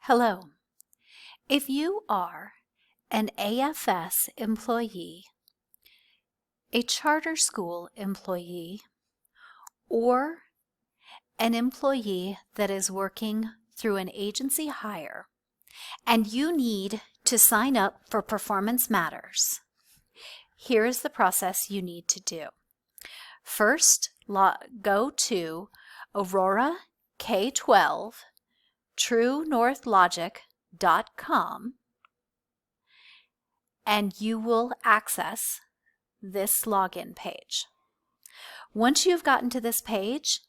Hello. If you are an AFS employee, a charter school employee, or an employee that is working through an agency hire, and you need to sign up for Performance Matters, here's the process you need to do. First, go to Aurora K-12 TrueNorthLogic.com and you will access this login page. Once you've gotten to this page,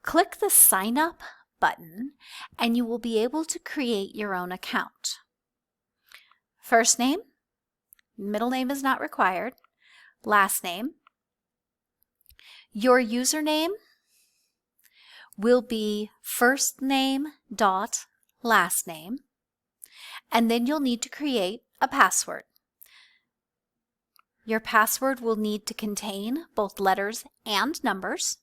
click the Sign Up button and you will be able to create your own account. First name, middle name is not required, last name. Your username will be first name dot last name, and then you'll need to create a password. Your password will need to contain both letters and numbers.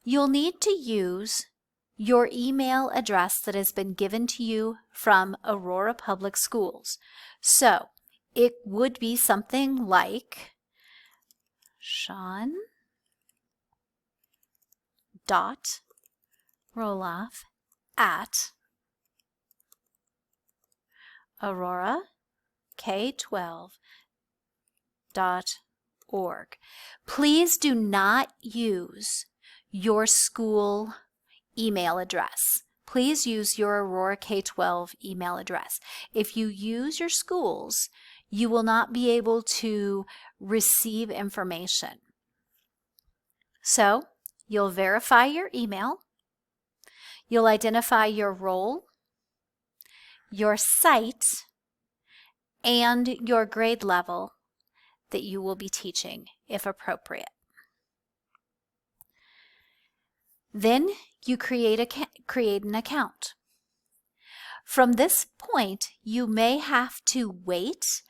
You'll need to use your email address that has been given to you from Aurora Public Schools. So it would be something like Sean.Roloff@AuroraK12.org. Please do not use your school email address. Please use your Aurora K-12 email address. If you use your school's, you will not be able to receive information. So you'll verify your email, you'll identify your role, your site, and your grade level that you will be teaching if appropriate. Then you create an account. From this point, you may have to wait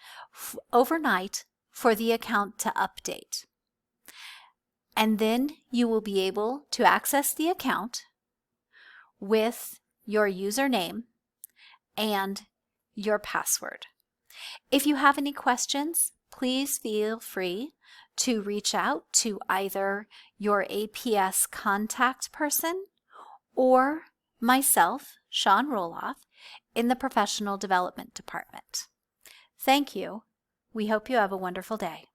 overnight for the account to update. And then you will be able to access the account with your username and your password. If you have any questions, please feel free to reach out to either your APS contact person or myself, Sean Roloff, in the Professional Development Department. Thank you. We hope you have a wonderful day.